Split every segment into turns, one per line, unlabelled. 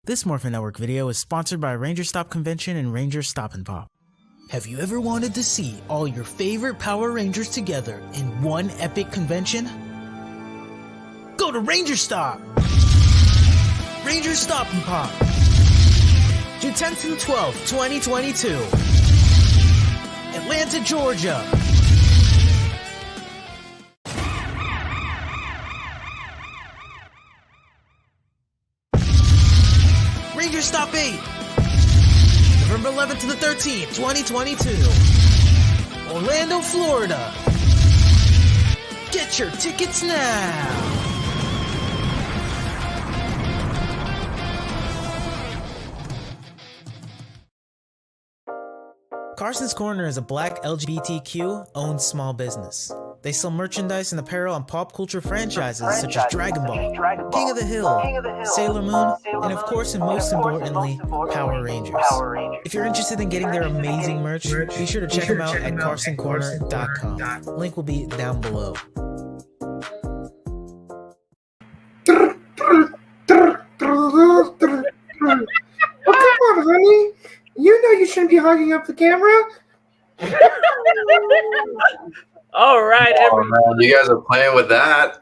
This Morphin Network video is sponsored by Ranger Stop Convention and Ranger Stop and Pop. Have you ever wanted to see all your favorite Power Rangers together in one epic convention? Go to Ranger Stop! Ranger Stop and Pop. June 10th through 12th, 2022. Atlanta, Georgia. Ranger Stop 8. November 11th to the 13th, 2022. Orlando, Florida. Get your tickets now. Carson's Corner is a black LGBTQ-owned small business. They sell merchandise and apparel on pop culture franchises such as Dragon Ball, King of the Hill, Sailor Moon, and of course and most importantly, Power Rangers. If you're interested in getting their amazing merch, be sure to check them out at carsoncorner.com. Link will be down below.
Oh, come on, honey. You know you shouldn't be hogging up the camera.
All right, everyone.
You guys are playing with that.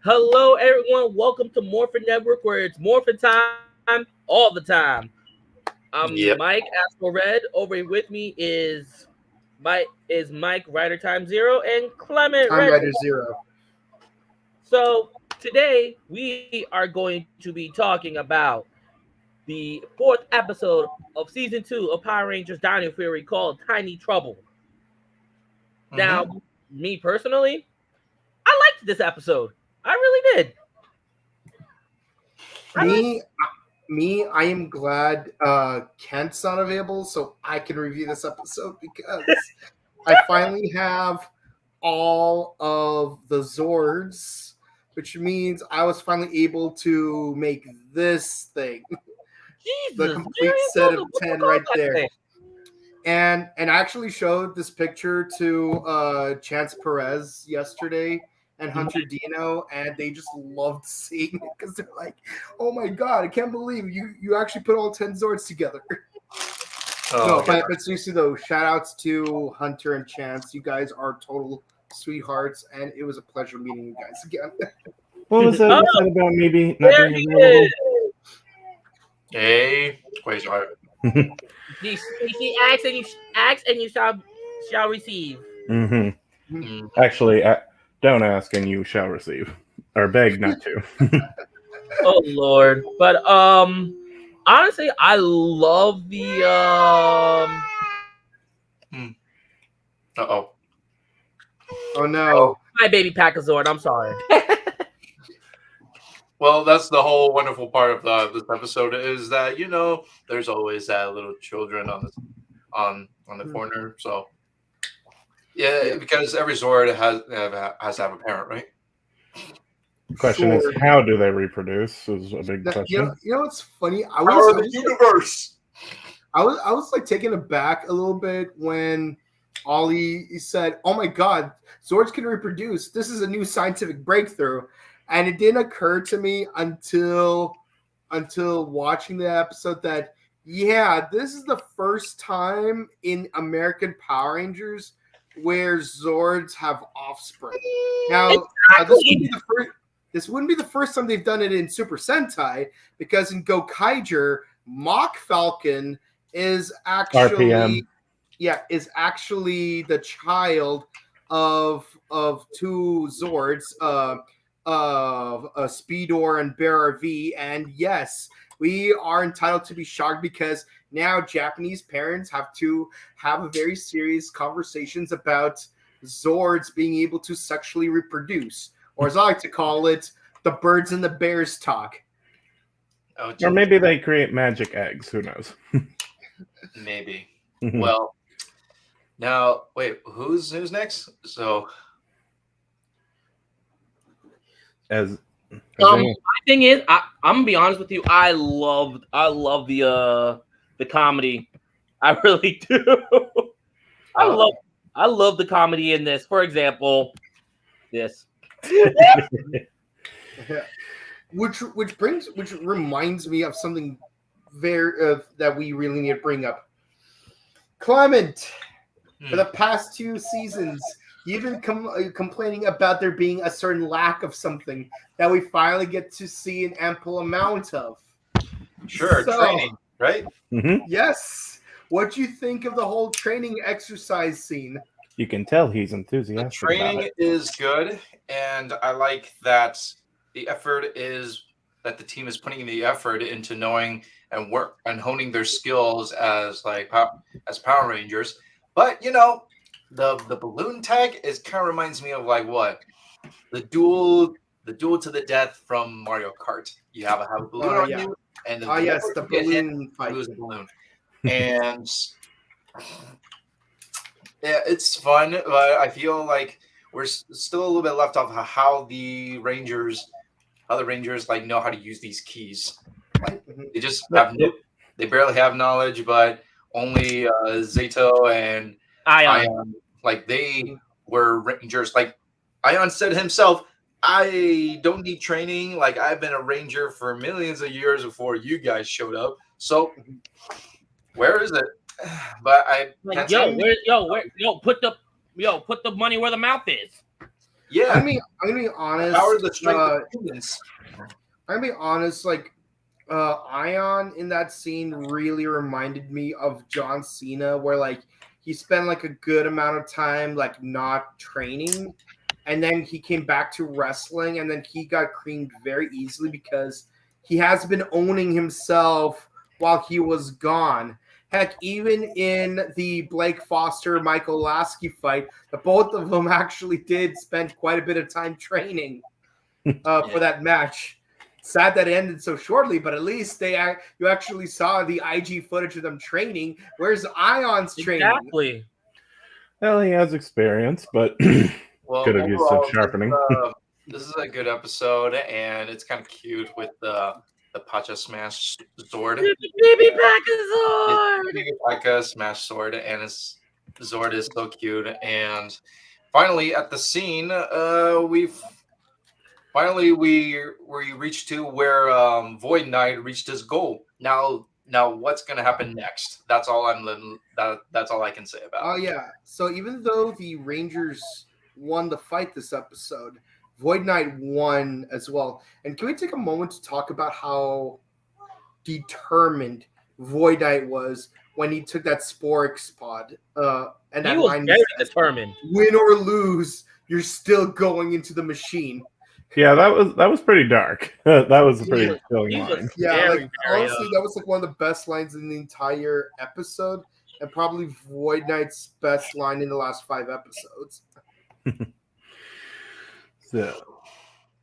Hello, everyone. Welcome to Morphin Network, where it's Morphin time all the time. I'm Mike Astro Red. Over with me is Mike Rider Time Zero and Clement
Rider Zero.
So today we are going to be talking about the 4th episode of season 2 of Power Rangers Dino Fury called Tiny Trouble. Now, me personally, I liked this episode. I really did.
I am glad Kent's not available so I can review this episode because I finally have all of the Zords, which means I was finally able to make this thing.
Jesus,
the complete set of 10 right there. And I actually showed this picture to Chance Perez yesterday and Hunter Dino, and they just loved seeing it because they're like, "Oh my god, I can't believe you actually put all 10 Zords together." But seriously though, shout outs to Hunter and Chance. You guys are total sweethearts, and it was a pleasure meeting you guys again.
What was that about maybe not being available?
Hey, wait, sorry.
You see, ask and you shall receive.
Actually, don't ask and you shall receive, or beg not to.
Oh Lord! But honestly, I love the
Oh no!
My baby Packazord. I'm sorry.
Well, that's the whole wonderful part of this episode is that there's always that little children on the corner. So yeah, because every Zord has to have a parent, right?
The question is, how do they reproduce? Is a big question.
You know what's funny?
Power of the universe.
I was like taken aback a little bit when Ollie said, "Oh my God, Zords can reproduce. This is a new scientific breakthrough." And it didn't occur to me until watching the episode that, this is the first time in American Power Rangers where Zords have offspring. Now, this wouldn't be the first time they've done it in Super Sentai, because in Gokaiger, Mach Falcon is actually the child of 2 Zords, Speedor and Bearer V, and yes, we are entitled to be shocked because now Japanese parents have to have a very serious conversations about Zords being able to sexually reproduce, or as I like to call it, the birds and the bears talk.
Or maybe they create magic eggs. Who knows?
Maybe. Well, now wait, who's next? So.
My thing is, I'm gonna be honest with you. I love the comedy. I really do. I love the comedy in this. For example, this.
which reminds me of something that we really need to bring up. Clement, for the past 2 seasons, you've been complaining about there being a certain lack of something that we finally get to see an ample amount of.
Sure, training, right?
Mm-hmm.
Yes. What do you think of the whole training exercise scene?
You can tell he's
The
enthusiastic about
training
it.
is good, and I like that the effort is that the team is putting the effort into knowing and work and honing their skills as as Power Rangers. But the balloon tag is kind of reminds me of like what the duel to the death from Mario Kart. You have a balloon on you, and the
yes,
more
the
you get hit,
balloon
you
fight.
lose a balloon. And yeah, it's fun, but I feel like we're still a little bit left off how the Rangers like know how to use these keys. Like they just have they barely have knowledge, but only Zato and Ion, like they were Rangers. Like Ion said himself, I don't need training. Like I've been a Ranger for millions of years before you guys showed up. So where is it? But I
Like,
can't
put the money where the mouth is.
Yeah,
I'm gonna be honest.
Power the strength of humans.
I'm gonna be honest. Like, Ion in that scene really reminded me of John Cena, where like he spent like a good amount of time like not training, and then he came back to wrestling, and then he got creamed very easily because he has been owning himself while he was gone. Heck, even in the Blake Foster Michael Lasky fight, the both of them actually did spend quite a bit of time training for that match. Sad that it ended so shortly, but at least you actually saw the IG footage of them training. Where's Ion's training?
Exactly.
Well, he has experience, but could have used some sharpening.
This is a good episode, and it's kind of cute with the Pacha Smash Sword.
Baby Pacha Sword!
Baby Pacha Smash Sword, and his Zord is so cute. And finally, at the scene, we reached to where Void Knight reached his goal. Now what's gonna happen next? That's all that's all I can say about it.
Oh yeah. So even though the Rangers won the fight this episode, Void Knight won as well. And can we take a moment to talk about how determined Void Knight was when he took that Sporix pod? And
he
that
was
line
very
says,
determined.
Win or lose, you're still going into the machine.
Yeah, that was pretty dark. That was a pretty chilling line.
Yeah, like honestly, that was like one of the best lines in the entire episode, and probably Void Knight's best line in the last 5 episodes.
So,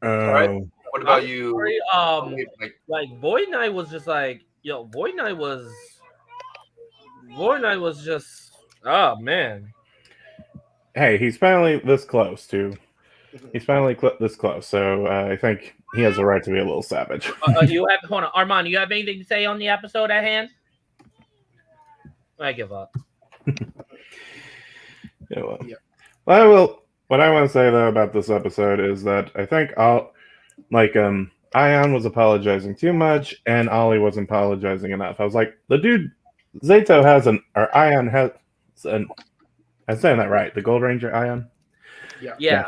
all right. What about you?
Like Void Knight was just like, Void Knight was just, oh man.
Hey, he's finally this close to. He's finally this close, so I think he has the right to be a little savage.
Hold on, Armand. You have anything to say on the episode at hand? I give up.
Yeah, well, I will. What I want to say though about this episode is that I think Ion was apologizing too much, and Ollie wasn't apologizing enough. I was like, the dude Zato Ion has an. I'm saying that right. The Gold Ranger Ion.
Yeah.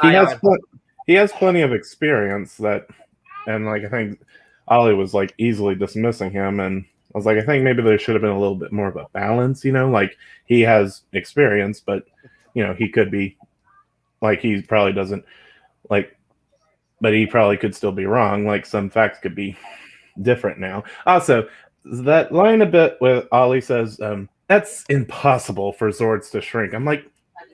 He has plenty of experience and like I think Ollie was like easily dismissing him, and I was like, I think maybe there should have been a little bit more of a balance, like he has experience, but he could be like he probably doesn't like, but he probably could still be wrong. Like some facts could be different now. Also, that line a bit where Ollie says, "That's impossible for Zords to shrink." I'm like,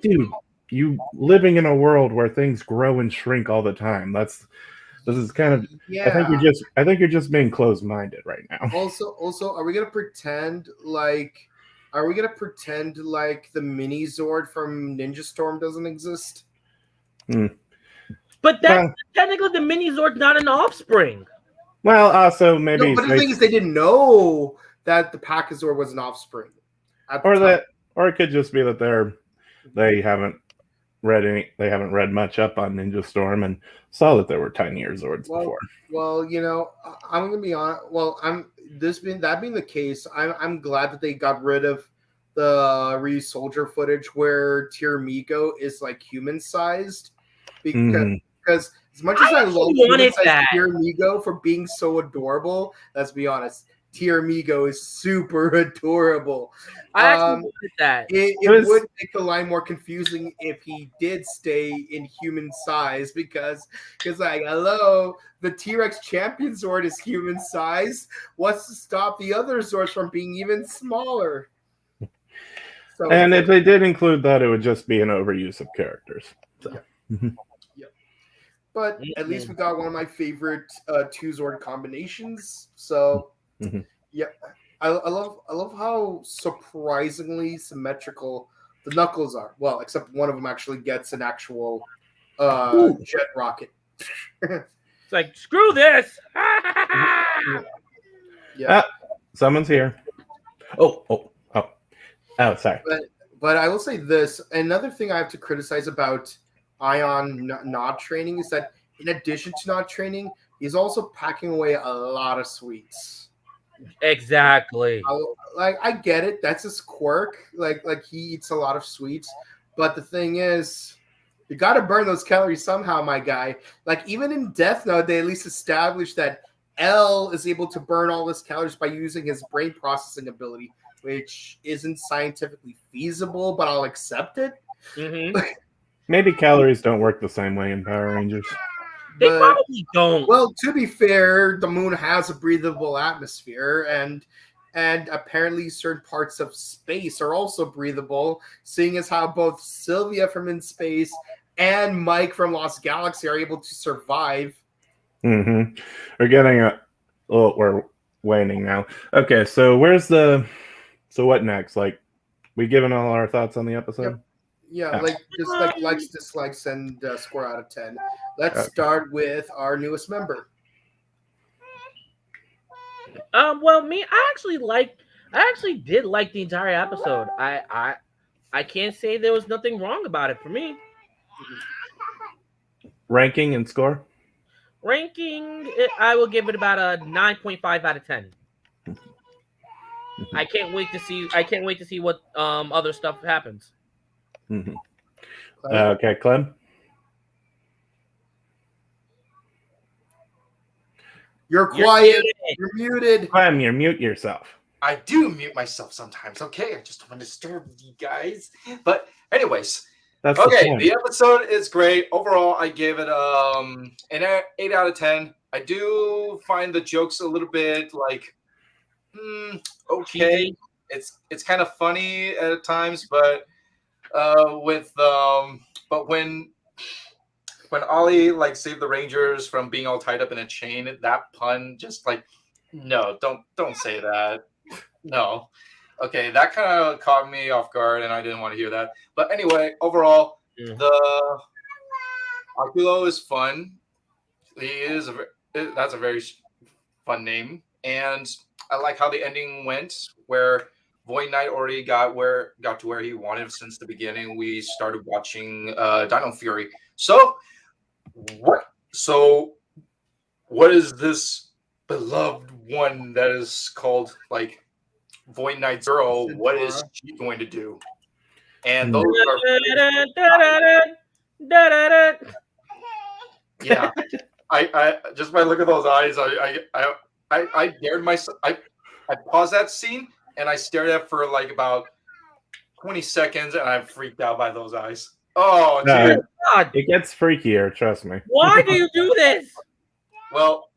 dude. You living in a world where things grow and shrink all the time. This is kind of. Yeah. I think you're just being closed-minded right now.
Also, are we gonna pretend like the mini Zord from Ninja Storm doesn't exist?
But technically the mini Zord's not an offspring.
Well, also maybe.
No, but the thing is, they didn't know that the Pachazord was an offspring.
Or it could just be that they haven't they haven't read much up on Ninja Storm and saw that there were tinier Zords before.
Well, I'm gonna be honest. Well, that being the case, I'm glad that they got rid of the Soldier footage where Tiramigo is like human sized, because as much as I love human sized Tiramigo for being so adorable, let's be honest, Tiramigo is super adorable.
I actually wanted that.
It would make the line more confusing if he did stay in human size, because like, hello, the T-Rex champion Zord is human size. What's to stop the other Zords from being even smaller? So,
and if they did include that, it would just be an overuse of characters. So.
Yeah. But at least we got one of my favorite two Zord combinations. So yeah, I love how surprisingly symmetrical the Knuckles are. Well, except one of them actually gets an actual jet rocket.
It's like, screw this.
Yeah.
Someone's here. Oh, sorry.
But I will say this. Another thing I have to criticize about Ion not training is that in addition to not training, he's also packing away a lot of sweets.
Exactly.
I get it. That's his quirk. Like he eats a lot of sweets. But the thing is, you got to burn those calories somehow, my guy. Like even in Death Note, they at least established that L is able to burn all his calories by using his brain processing ability, which isn't scientifically feasible, but I'll accept it.
Maybe calories don't work the same way in Power Rangers.
They probably don't.
Well, to be fair, the moon has a breathable atmosphere, and apparently certain parts of space are also breathable, seeing as how both Sylvia from In Space and Mike from Lost Galaxy are able to survive.
We're getting we're waning now. Okay, so what next? Like, we given all our thoughts on the episode?
Yep. Yeah, just like likes, dislikes, and score out of 10. Let's start with our newest member.
Well, me, I actually did like the entire episode. I can't say there was nothing wrong about it for me.
Ranking and score?
Ranking, I will give it about a 9.5 out of 10. I can't wait to see what other stuff happens.
Okay, Clem?
You're quiet. You're muted.
Clem, you mute yourself.
I do mute myself sometimes. Okay, I just don't want to disturb you guys. But anyways,
that's
okay. The episode is great. Overall, I gave it an 8 out of 10. I do find the jokes a little bit like okay. It's kind of funny at times, but when Ollie like saved the Rangers from being all tied up in a chain, that pun just like no, don't say that. No. Okay, that kind of caught me off guard and I didn't want to hear that. But anyway, overall, the Oculo is fun. That's a very fun name. And I like how the ending went, where Void Knight already got to where he wanted since the beginning. We started watching Dino Fury. So what is this beloved one that is called like Void Knight Zero? What is she going to do? And those yeah. I just by look at those eyes, I dared myself. I paused that scene and I stared at it for like about 20 seconds, and I freaked out by those eyes. Oh,
no, it gets freakier. Trust me.
Why do you do this?
Well,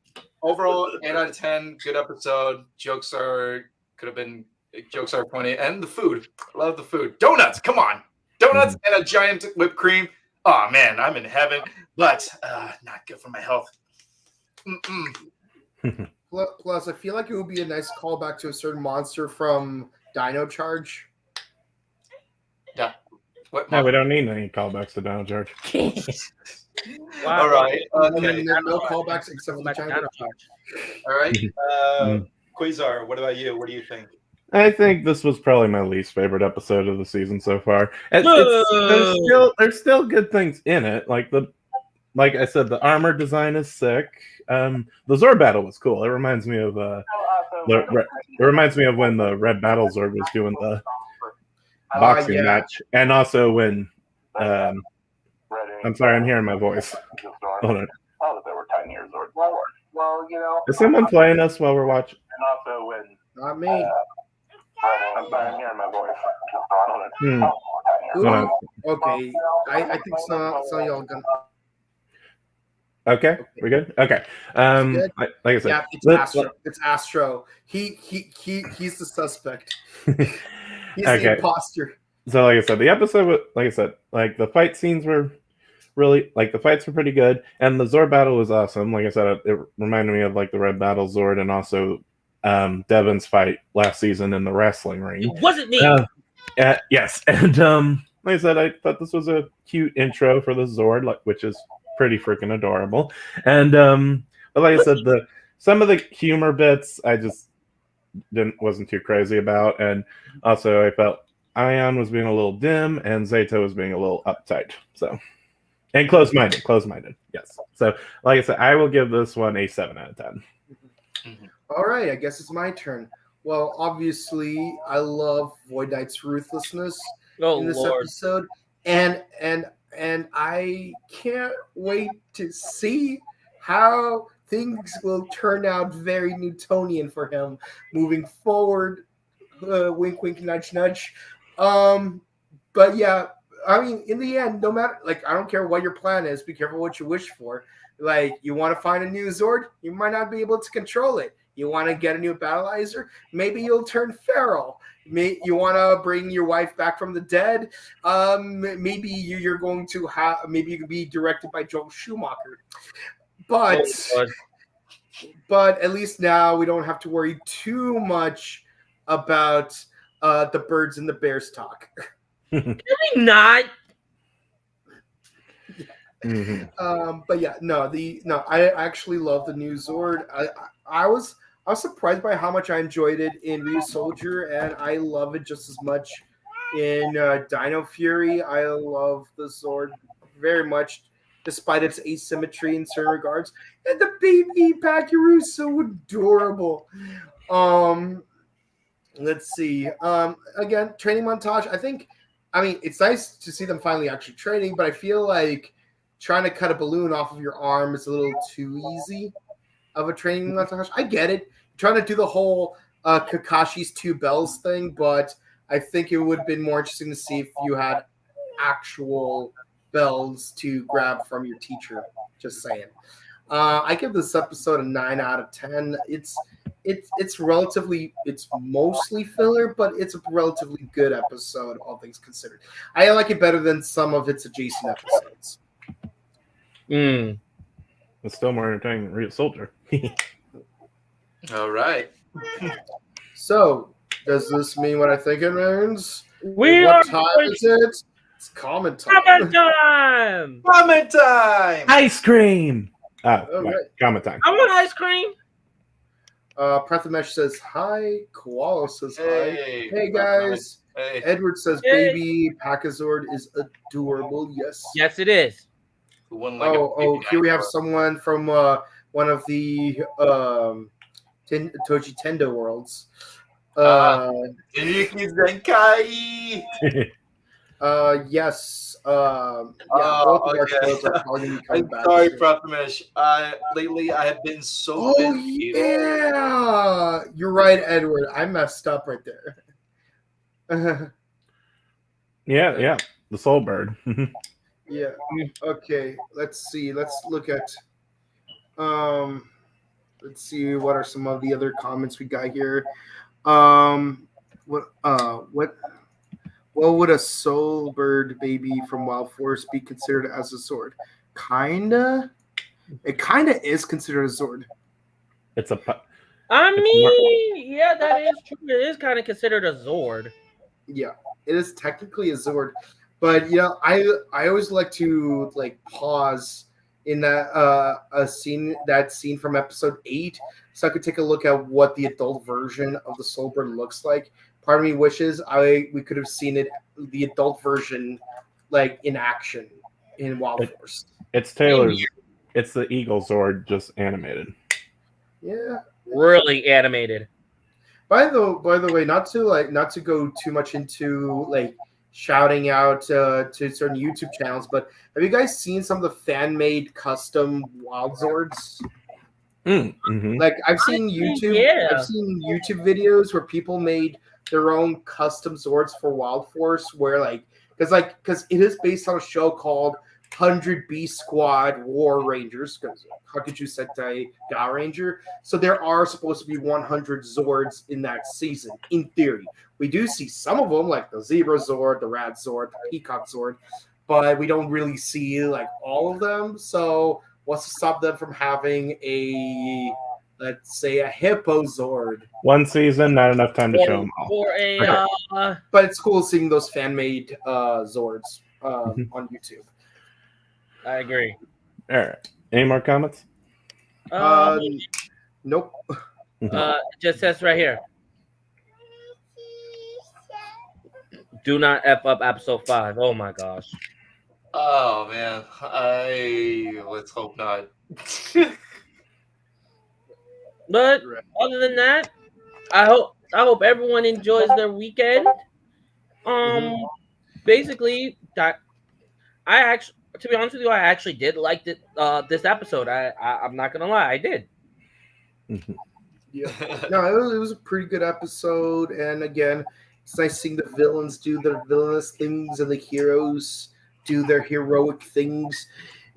overall, 8 out of 10. Good episode. Jokes are funny, and the food. Love the food. Donuts. Come on, donuts and a giant whipped cream. Oh man, I'm in heaven. But not good for my health.
Plus, I feel like it would be a nice callback to a certain monster from Dino Charge.
Yeah.
No, we don't need any callbacks to Dino Charge.
Wow. All right. Okay.
No callbacks except for the Dino Charge.
All right. Quasar, what about you? What do you think?
I think this was probably my least favorite episode of the season so far. There's still good things in it. Like I said, the armor design is sick. The Zord battle was cool. It reminds me of it reminds me of when the Red Battle Zord was doing the boxing match, and also when I'm sorry, I'm hearing my voice. Hold on.
Well,
Is someone playing us while we're watching?
not me.
Hmm.
Who?
Hold on.
Okay, I think some of y'all gonna.
Okay, we're good. Okay.
Good?
Like I said,
Yeah, it's Astro. It's Astro. He's the suspect. He's the
Okay.
imposter.
So, like I said, the episode, like I said, like the fight scenes were really like the fights were pretty good, and the Zord battle was awesome. Like I said, it reminded me of like the Red Battle Zord, and also Devin's fight last season in the wrestling ring.
It wasn't me.
Yes, and like I said, I thought this was a cute intro for the Zord, which is pretty freaking adorable. And but like I said, some of the humor bits I just wasn't too crazy about, and also I felt Ion was being a little dim, and Zato was being a little uptight. So, and close-minded. Yes. So, like I said, I will give this one a 7 out of 10.
All right, I guess it's my turn. Well, obviously, I love Void Knight's ruthlessness in this episode, and I can't wait to see how things will turn out very Newtonian for him moving forward. Wink, wink, nudge, nudge. But yeah, I mean, in the end, no matter, like, I don't care what your plan is. Be careful what you wish for. Like, you want to find a new Zord, you might not be able to control it. You want to get a new battleizer, maybe you'll turn feral. You want to bring your wife back from the dead. Maybe you're going to have. Maybe you can be directed by Joel Schumacher. But at least now we don't have to worry too much about the birds and the bears talk.
Can we not?
Mm-hmm.
But yeah, I actually love the new Zord. I was surprised by how much I enjoyed it in Ryu Soldier, and I love it just as much in Dino Fury. I love the Zord very much, despite its asymmetry in certain regards. And the baby Packaroo is so adorable. Let's see. Again, training montage. I mean, it's nice to see them finally actually training, but I feel like trying to cut a balloon off of your arm is a little too easy of a training montage. I get it. Trying to do the whole Kakashi's two bells thing, but I think it would have been more interesting to see if you had actual bells to grab from your teacher. Just saying. I give this episode a 9 out of 10. It's mostly filler, but it's a relatively good episode, all things considered. I like it better than some of its adjacent episodes.
It's still more entertaining than Real Soldier.
All right.
So, does this mean what I think it means?
What
time is it? It's comment time.
Comment time.
Ice cream. Right. Comment time.
I want ice cream.
Prathamesh says hi. Koala says hi. Hey guys.
Hey.
Edward says baby Pakazord is adorable. Yes.
Yes, it is.
Here we have someone from one of the Toji Tendo worlds.
Yuki Zenkai.
Yes.
I'm sorry, Prathamesh. Lately I have been so busy.
Yeah. You're right, Edward. I messed up right there.
Yeah. The Soul Bird.
Yeah. Okay. Let's see. Let's look at. Let's see. What are some of the other comments we got here? What would a Soul Bird baby from Wild Forest be considered as a Zord? It kinda is considered a Zord.
It's a.
Yeah, that is true. It is kind of considered a Zord.
Yeah, it is technically a Zord, but I always like to pause in that scene from episode 8, so I could take a look at what the adult version of the Soulbird looks like. Part of me wishes we could have seen the adult version, like in action in Wild Force.
It's Taylor's. It's the Eagle Zord, just animated.
Yeah,
really animated.
By the way, not to go too much into like shouting out to certain YouTube channels, but have you guys seen some of the fan made custom Wild Zords?
Mm-hmm.
Like I've seen YouTube videos where people made their own custom Zords for Wild Force, where because it is based on a show called 100 B Squad War Rangers, because Hakuju Sentai Ga Ranger. So there are supposed to be 100 Zords in that season, in theory. We do see some of them, like the Zebra Zord, the Rat Zord, the Peacock Zord, but we don't really see like all of them. So what's to stop them from having let's say a Hippo Zord?
One season, not enough time to show them all.
But it's cool seeing those fan-made Zords on YouTube.
I agree.
All right. Any more comments?
Nope.
Just says right here. Do not F up episode 5. Oh my gosh.
Oh man, let's hope not.
But other than that, I hope everyone enjoys their weekend. Basically, that to be honest with you, I actually did like this episode. I'm not gonna lie, I did.
Yeah. No, it was a pretty good episode, and again, it's nice seeing the villains do their villainous things and the heroes do their heroic things.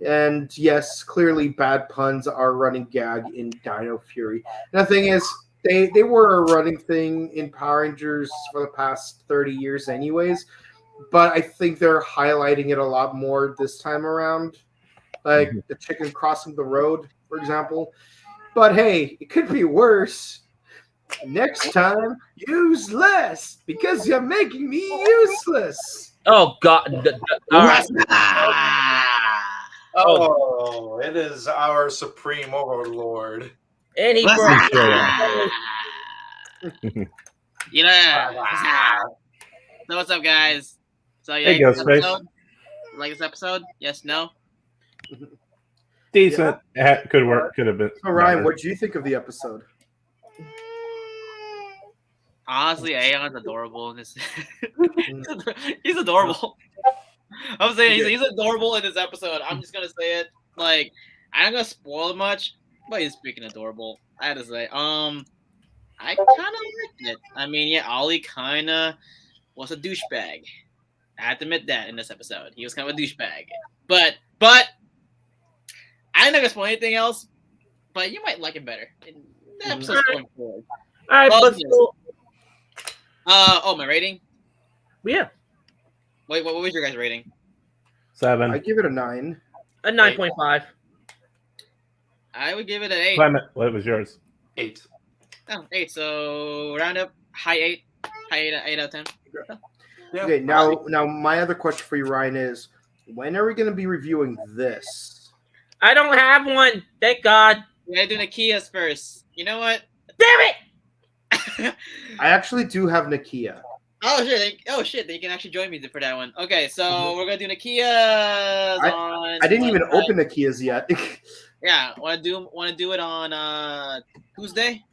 And yes, clearly bad puns are a running gag in Dino Fury. And the thing is, they were a running thing in Power Rangers for the past 30 years anyways, but I think they're highlighting it a lot more this time around. Like the chicken crossing the road, for example. But hey, it could be worse. Next time, use less because you're making me useless.
Oh God!
Oh, it is our supreme overlord.
And he
So what's up, guys? So
Hey, Ghostface.
Like this episode? Yes, no?
Decent. Could work. Could have been.
So Ryan, what do you think of the episode?
Honestly, Aeon's adorable in this. He's adorable. I'm saying he's adorable in this episode. I'm just gonna say it. Like, I'm not gonna spoil it much, but he's freaking adorable. I had to say. I kind of liked it. I mean, yeah, Ollie kind of was a douchebag. I have to admit that in this episode, he was kind of a douchebag. But I'm not gonna spoil anything else. But you might like it better in the episodes going forward.
All right, but still,
my rating.
Yeah.
Wait, what was your guys' rating?
7.
I give it a 9.
A 9.5.
I would give it an 8.
Clement, what was yours?
8.
Oh, 8. So round up, high 8. High 8 out of 10.
Yeah.
Okay, now my other question for you, Ryan, is when are we going to be reviewing this?
I don't have one. Thank God.
We gotta do Nakia's first. You know what?
Damn it!
I actually do have Nakia.
Oh shit! They can actually join me for that one. Okay, so we're gonna do Nakia's on.
I didn't even open Nakia's yet.
Yeah, want to do it on Tuesday?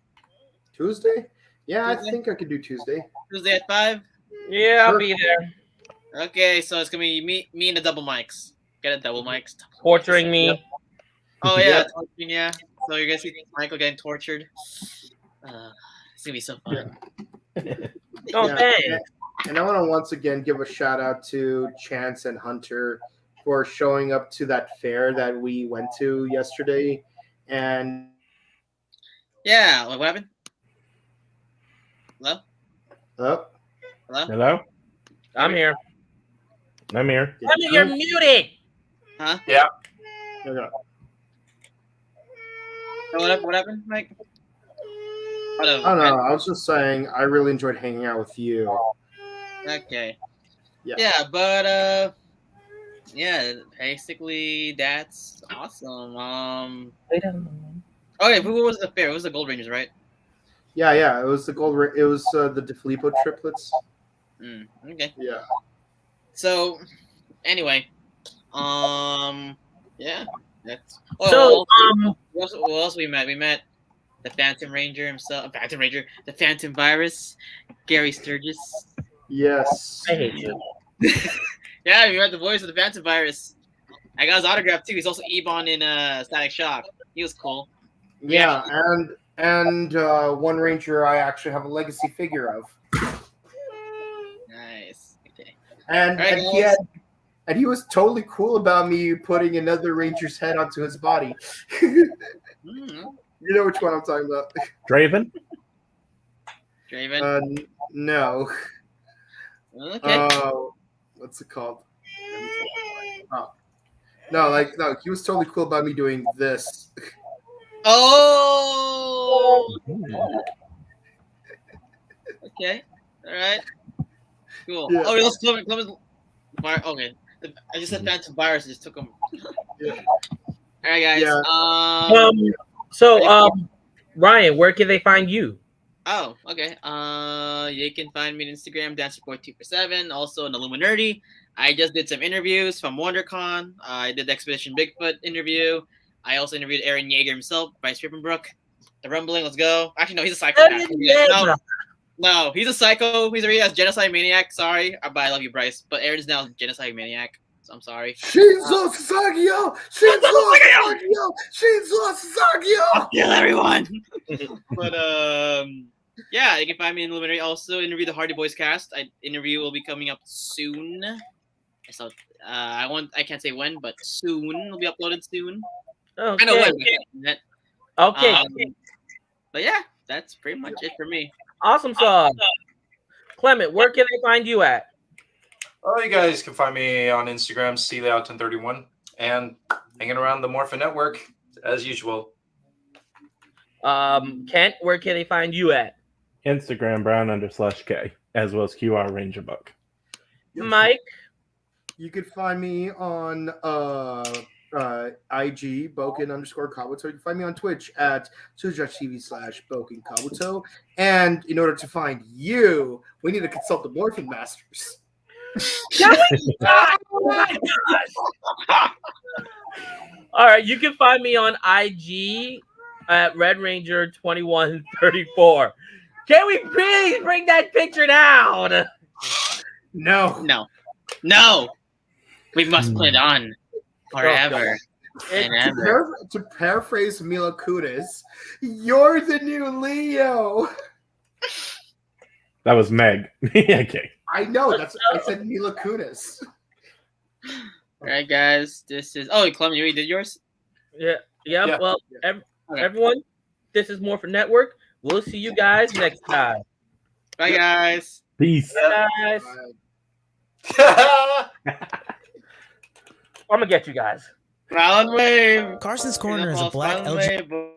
Tuesday? Yeah,
Tuesday?
I think I could do Tuesday.
Tuesday at 5.
Yeah, I'll be there.
Okay, so it's gonna be me and the double mics. Get it, double mics.
Torturing me.
Yep. Oh yeah, torturing, yeah. So you're gonna see Michael getting tortured. It's gonna be so fun.
Oh,
Yeah,
thanks.
and I want to once again give a shout out to Chance and Hunter for showing up to that fair that we went to yesterday. And
Yeah, what happened? Hello?
oh,
Hello?
I'm here.
I'm here.
You're muted.
Huh?
Yeah.
okay.
What happened, Mike?
I don't know. I was just saying I really enjoyed hanging out with you.
Okay.
Yeah.
Yeah, but yeah, basically that's awesome.
Wait a minute.
Okay, who was the fair? It was the Gold Rangers, right?
Yeah. It was the It was the DeFilippo triplets.
Okay.
Yeah.
So anyway, yeah, that's.
So,
What else we met? We met the Phantom Ranger himself. The Phantom Virus, Gary Sturgis.
Yes.
I hate you.
Yeah, we met the voice of the Phantom Virus. I got his autograph too. He's also Ebon in Static Shock. He was cool.
Yeah, and one Ranger I actually have a legacy figure of,
Nice. Okay.
and
Alright,
and he
guys.
and he was totally cool about me putting another Ranger's head onto his body.
Mm,
You know which one I'm talking about?
Draven?
Draven.
No.
Okay.
What's it called? Oh. No. He was totally cool about me doing this.
Oh. Okay. All right. Cool.
Yeah.
Oh, let's Clement. Okay. I just said Phantom Virus. Just took him.
Yeah.
All right, guys.
Yeah.
So, Ryan, where can they find you?
Oh, okay. You can find me on Instagram, danceport247. Also on Illuminati. I just did some interviews from WonderCon. I did the Expedition Bigfoot interview. I also interviewed Aaron Yeager himself, Bryce Rippenbrook. The Rumbling, let's go. Actually, no, he's a psychopath. No, he's a psycho. He's a genocide maniac. Sorry, but I love you, Bryce. But Aaron's now a genocide maniac. So I'm sorry.
Shinzo Sasagio! Shinzo Sasagio!
I'll kill everyone. But yeah, you can find me in Illuminati. Also, interview the Hardy Boys cast. Interview will be coming up soon. So I can't say when, but soon. It'll be uploaded soon.
Okay.
I know when.
Okay.
But yeah, that's pretty much it for me.
Awesome sauce. Clement, where can they find you at?
Oh, you guys can find me on Instagram, clout1031, and hanging around the Morphin Network as usual.
Kent, where can they find you at?
Instagram brown_K, as well as QR Ranger Book.
Mike,
You could find me on IG Boken_Kabuto. You can find me on Twitch at twitch.tv/Boken Kabuto. And in order to find you, we need to consult the Morphin Masters.
all right, you can find me on IG at Red Ranger 2134. Can we please bring that picture down?
No.
We must put it on forever and ever.
To paraphrase Mila Kunis, you're the new Leo.
That was Meg. Okay.
I know. I said Mila Kunis.
All right, guys. This is. Oh, Clement, you already did yours?
Yeah. Well, everyone, this is Morphin Network. We'll see you guys next time.
Bye, guys.
Peace.
Bye, guys. I'm gonna get you guys.
Round wave.
Carson's Corner is a black LGBT.